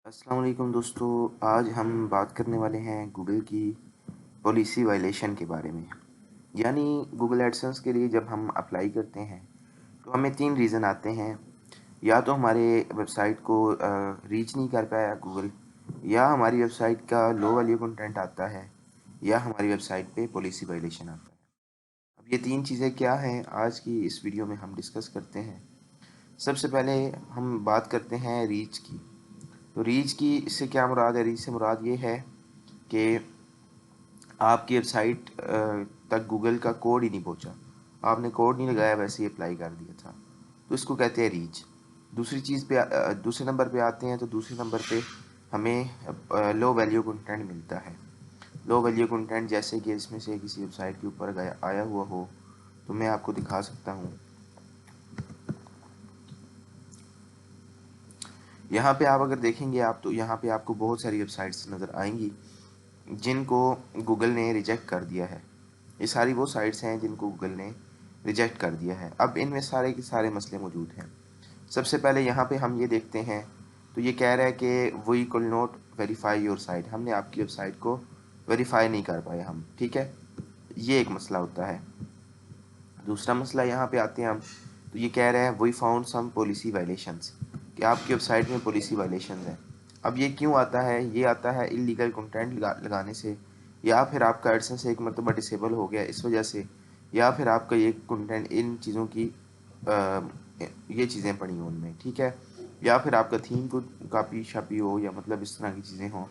अस्सलाम वालेकुम दोस्तों। आज हम बात करने वाले हैं गूगल की पॉलिसी वायलेशन के बारे में। यानी गूगल एडसेंस के लिए जब हम अप्लाई करते हैं तो हमें 3 रीज़न आते हैं। या तो हमारे वेबसाइट को रीच नहीं कर पाया गूगल, या हमारी वेबसाइट का लो वैल्यू कंटेंट आता है, या हमारी वेबसाइट पे पॉलिसी वायलेशन आता है। अब ये 3 चीज़ें क्या हैं, आज की इस वीडियो में हम डिस्कस करते हैं। सबसे पहले हम बात करते हैं रीच की। तो रीच की इससे क्या मुराद है? रीच से मुराद ये है कि आपकी वेबसाइट तक गूगल का कोड ही नहीं पहुंचा, आपने कोड नहीं लगाया, वैसे ही अप्लाई कर दिया था, तो इसको कहते हैं रीच। दूसरी चीज़ पे दूसरे नंबर पे आते हैं, तो दूसरे नंबर पे हमें लो वैल्यू कंटेंट मिलता है। लो वैल्यू कंटेंट जैसे कि इसमें से किसी वेबसाइट के ऊपर आया हुआ हो, तो मैं आपको दिखा सकता हूँ। यहाँ पे आप अगर देखेंगे आप, तो यहाँ पे आपको बहुत सारी वेबसाइट्स नज़र आएंगी जिनको गूगल ने रिजेक्ट कर दिया है। ये सारी वो साइट्स हैं जिनको गूगल ने रिजेक्ट कर दिया है। अब इनमें सारे के सारे मसले मौजूद हैं। सबसे पहले यहाँ पे हम ये देखते हैं, तो ये कह रहा है कि वी कुल नॉट वेरीफाई योर साइट, हमने आपकी वेबसाइट को वेरीफाई नहीं कर पाए हम, ठीक है। ये एक मसला होता है। दूसरा मसला यहाँ पे आते हैं हम, तो ये कह रहे हैं we found some policy violations, कि आपकी वेबसाइट में पॉलिसी वायलेशन है। अब ये क्यों आता है? ये आता है इलीगल कंटेंट लगाने से, या फिर आपका एडसेंस एक मरतबा डिसेबल हो गया इस वजह से, या फिर आपका ये कंटेंट इन चीज़ों की ये चीज़ें पड़ी हों उनमें, ठीक है, या फिर आपका थीम को कापी शापी हो, या मतलब इस तरह की चीज़ें हों,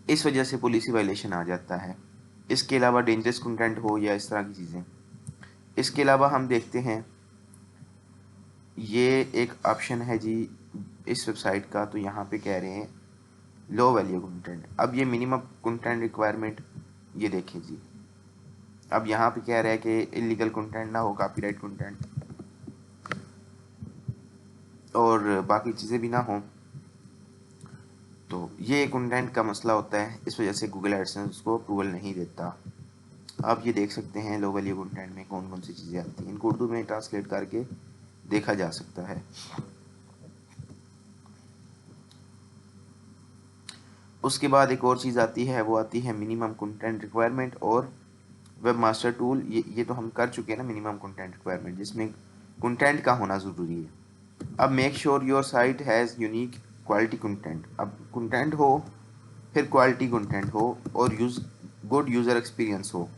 इस वजह से पॉलिसी वायलेशन आ जाता है। इसके अलावा डेंजरस कंटेंट हो या इस तरह की चीज़ें। इसके अलावा हम देखते हैं, ये एक ऑप्शन है जी इस वेबसाइट का, तो यहाँ पे कह रहे हैं लो वैल्यू कंटेंट। अब ये मिनिमम कंटेंट रिक्वायरमेंट, ये देखें जी। अब यहाँ पे कह रहा है कि इलीगल कंटेंट ना हो, कॉपीराइट कंटेंट और बाकी चीज़ें भी ना हो। तो ये कंटेंट का मसला होता है, इस वजह से गूगल एडसेंस उसको अप्रूवल नहीं देता। आप ये देख सकते हैं लो वैल्यू कंटेंट में कौन कौन सी चीज़ें आती हैं, इनको उर्दू में ट्रांसलेट करके देखा जा सकता है। उसके बाद एक और चीज़ आती है, वो आती है मिनिमम कंटेंट रिक्वायरमेंट और वेब मास्टर टूल। ये तो हम कर चुके हैं ना, मिनिमम कंटेंट रिक्वायरमेंट, जिसमें कंटेंट का होना ज़रूरी है। अब make sure your site has unique quality content. अब कंटेंट हो, फिर क्वालिटी कंटेंट हो, और गुड यूज़र एक्सपीरियंस हो,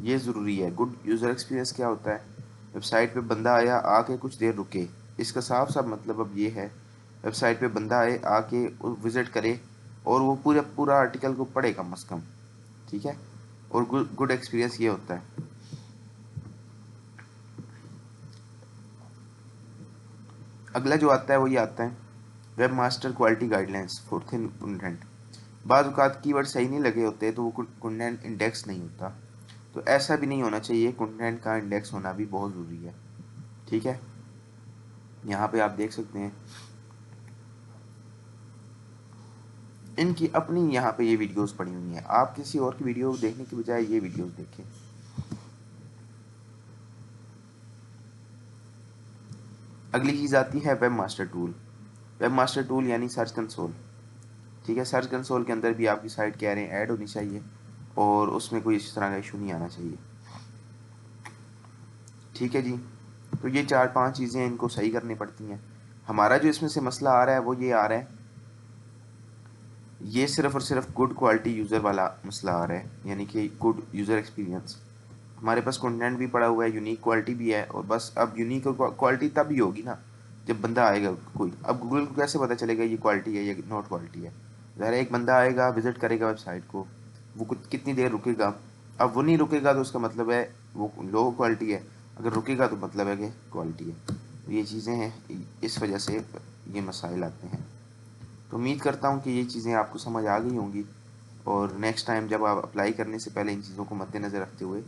ये ज़रूरी है। गुड यूज़र एक्सपीरियंस क्या होता है? वेबसाइट पे बंदा आया, आके कुछ देर रुके, इसका साफ साफ मतलब अब ये है, वेबसाइट पे बंदा आए, आके विज़िट करे, और वो पूरा पूरा आर्टिकल को पढ़े कम अज़ कम, ठीक है। और गुड एक्सपीरियंस ये होता है। अगला जो आता है वो ये आता है web master quality guidelines for thin content. बाद औक़ात कीवर्ड सही नहीं लगे होते तो वो कंटेंट इंडेक्स नहीं होता, तो ऐसा भी नहीं होना चाहिए। कंटेंट का इंडेक्स होना भी बहुत ज़रूरी है, ठीक है। यहाँ पे आप देख सकते हैं इनकी अपनी यहाँ पे ये वीडियोस पड़ी हुई हैं। आप किसी और की वीडियो देखने की बजाय ये वीडियोस देखें। अगली चीज़ आती है web master tool. Web master tool यानी सर्च कंसोल, ठीक है। सर्च कंसोल के अंदर भी आपकी साइट कह रहे हैं ऐड होनी चाहिए, और उसमें कोई इस तरह का इशू नहीं आना चाहिए, ठीक है जी। तो ये 4-5 चीज़ें इनको सही करनी पड़ती हैं। हमारा जो इसमें से मसला आ रहा है वो ये आ रहा है, ये सिर्फ़ और सिर्फ गुड क्वालिटी यूज़र वाला मसला आ रहा है, यानी कि गुड यूज़र एक्सपीरियंस। हमारे पास कंटेंट भी पड़ा हुआ है, यूनिक क्वालिटी भी है, और बस अब यूनिक क्वालिटी तब ही होगी ना जब बंदा आएगा कोई। अब गूगल को कैसे पता चलेगा ये क्वालिटी है या नॉट क्वालिटी है? ज़ाहिर है एक बंदा आएगा, विजिट करेगा वेबसाइट को, वो कुछ कितनी देर रुकेगा। अब वो नहीं रुकेगा तो उसका मतलब है वो लो क्वालिटी है, अगर रुकेगा तो मतलब है कि क्वालिटी है। तो ये चीज़ें हैं, इस वजह से ये मसाइल आते हैं। तो उम्मीद करता हूँ कि ये चीज़ें आपको समझ आ गई होंगी, और नेक्स्ट टाइम जब आप अप्लाई करने से पहले इन चीज़ों को मद्देनज़र रखते हुए